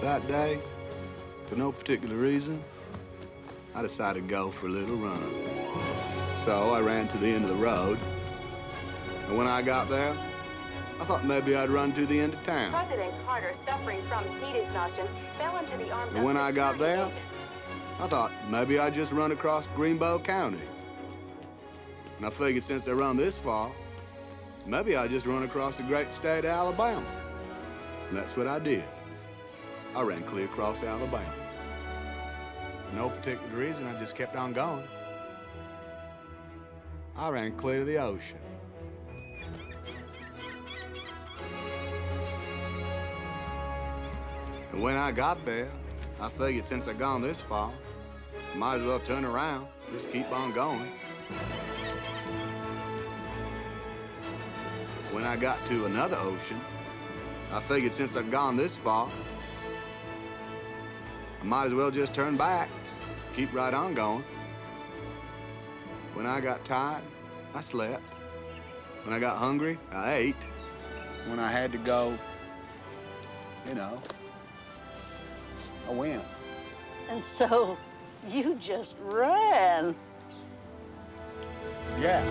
That day, for no particular reason, I decided to go for a little run. So I ran to the end of the road, and when I got there, I thought maybe I'd run to the end of town. President Carter, suffering from heat exhaustion, fell into the arms of And when I got there, I thought maybe I'd just run across Greenbow County. And I figured since I run this far, maybe I'd just run across the great state of Alabama. And that's what I did. I ran clear across Alabama. For no particular reason, I just kept on going. I ran clear to the ocean. And when I got there, I figured since I'd gone this far, I might as well turn around, just keep on going. When I got to another ocean, I figured since I'd gone this far, I might as well just turn back, keep right on going. When I got tired, I slept. When I got hungry, I ate. When I had to go, I went. And so you just ran. Yeah.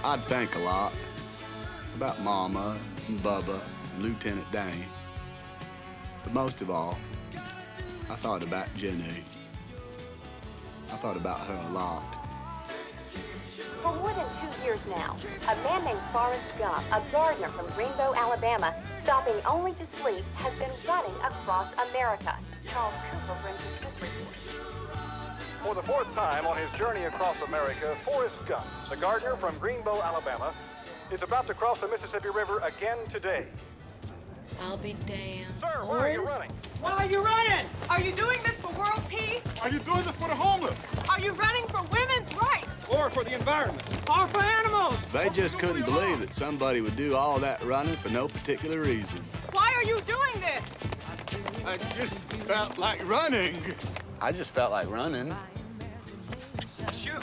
I'd think a lot about Mama and Bubba and Lieutenant Dane. But most of all, I thought about Jenny. I thought about her a lot. For more than 2 years now, a man named Forrest Gump, a gardener from Greenbow, Alabama, stopping only to sleep, has been running across America. Charles Cooper brings us this report. For the fourth time on his journey across America, Forrest Gump, the gardener from Greenbow, Alabama, is about to cross the Mississippi River again today. I'll be damned. Sir, where are you running? Why are you running? Are you doing this for world peace? Are you doing this for the homeless? Are you running for women's rights? Or for the environment? Or for animals? They just couldn't believe that somebody would do all that running for no particular reason. Why are you doing this? I just felt like running. I just felt like running. It's you.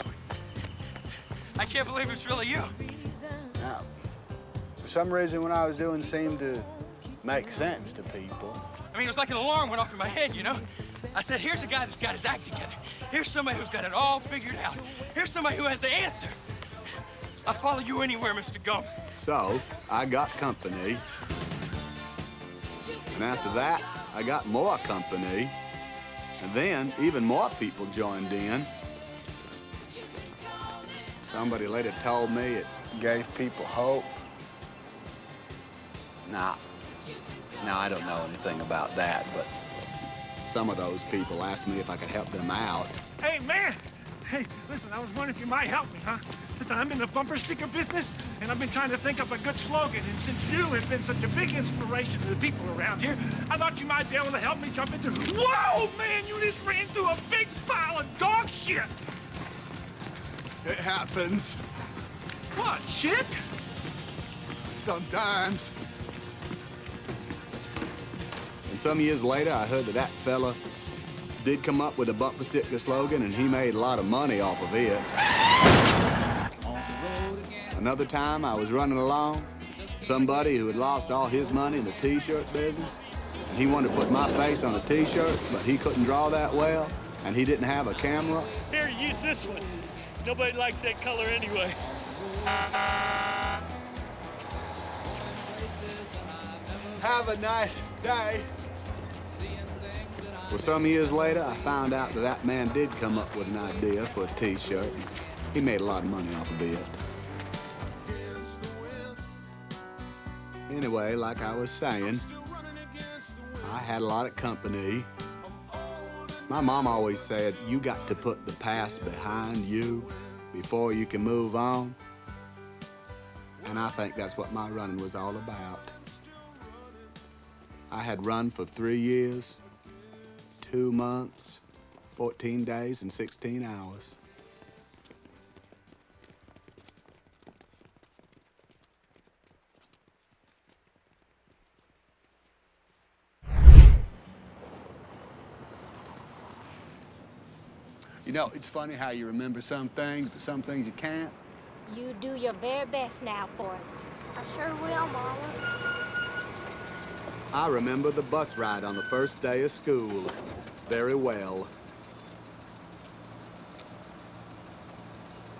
I can't believe it's really you. Now, for some reason, when I was doing seemed to make sense to people. I mean, it was like an alarm went off in my head, you know? I said, here's a guy that's got his act together. Here's somebody who's got it all figured out. Here's somebody who has the answer. I'll follow you anywhere, Mr. Gump. So, I got company. And after that, I got more company. And then, even more people joined in. Somebody later told me it gave people hope. Nah, I don't know anything about that, but some of those people asked me if I could help them out. Hey, man! Hey, listen, I was wondering if you might help me, huh? Listen, I'm in the bumper sticker business, and I've been trying to think up a good slogan, and since you have been such a big inspiration to the people around here, I thought you might be able to help me jump into... Whoa, man! You just ran through a big pile of dog shit! It happens. What, shit? Sometimes. And some years later, I heard that fella did come up with a bumper sticker slogan, and he made a lot of money off of it. Another time, I was running along, somebody who had lost all his money in the T-shirt business, and he wanted to put my face on a T-shirt, but he couldn't draw that well, and he didn't have a camera. Here, use this one. Nobody likes that color anyway. Have a nice day. Well, some years later, I found out that man did come up with an idea for a T-shirt. He made a lot of money off of it. Anyway, like I was saying, I had a lot of company. My mom always said, you got to put the past behind you before you can move on. And I think that's what my running was all about. I had run for 3 years, 2 months, 14 days, and 16 hours. You know, it's funny how you remember some things, but some things you can't. You do your very best now, Forrest. I sure will, Mama. I remember the bus ride on the first day of school very well.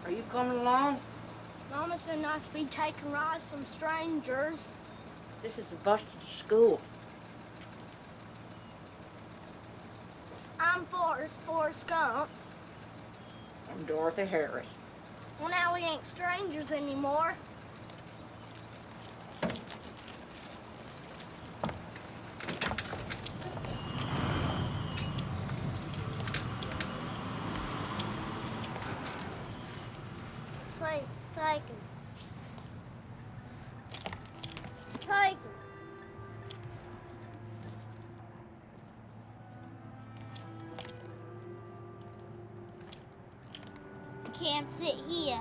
Are you coming along? Mama said not to be taking rides from strangers. This is a bus to school. I'm Forrest Gump. I'm Dorothy Harris. Well, now we ain't strangers anymore. Slate's taken. Taken. Can't sit here.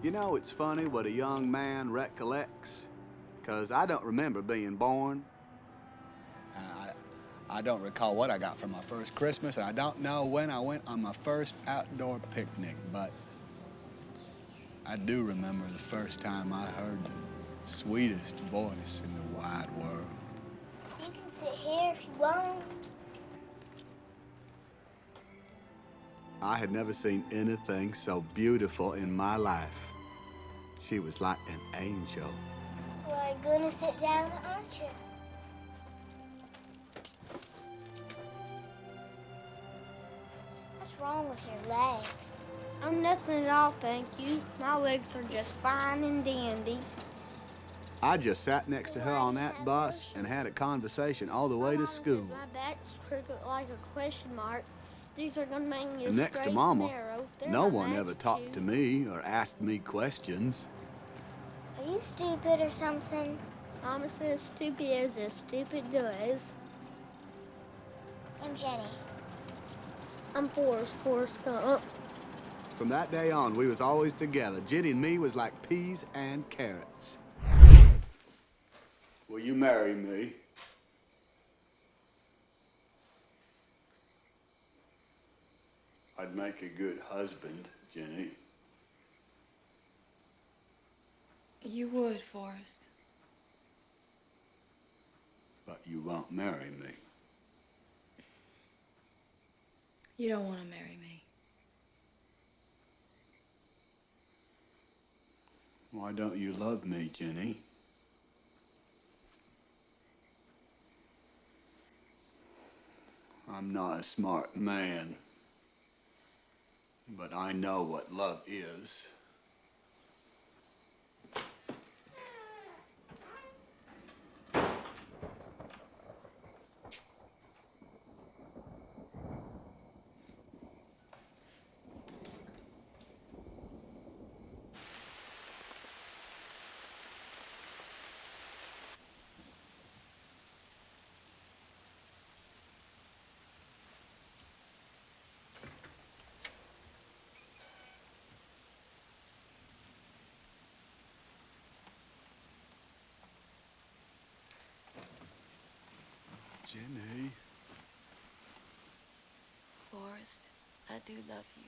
You know, it's funny what a young man recollects, 'cause I don't remember being born. I don't recall what I got for my first Christmas, and I don't know when I went on my first outdoor picnic, but I do remember the first time I heard the sweetest voice in the wide world. You can sit here if you want. I had never seen anything so beautiful in my life. She was like an angel. Well, you're gonna sit down, aren't you? What's wrong with your legs? I'm nothing at all, thank you. My legs are just fine and dandy. I just sat next to her on that bus and had a conversation all the way to school. My back's crooked like a question mark. These are gonna make me And next to straight Mama, and narrow. They're no my one magic ever talked to shoes. me or asked me questions. Are you stupid or something? Mama says stupid as stupid does. I'm Jenny. I'm Forrest Gump. From that day on, we was always together. Jenny and me was like peas and carrots. Will you marry me? I'd make a good husband, Jenny. You would, Forrest. But you won't marry me. You don't want to marry me. Why don't you love me, Jenny? I'm not a smart man, but I know what love is. Jenny. Forrest, I do love you.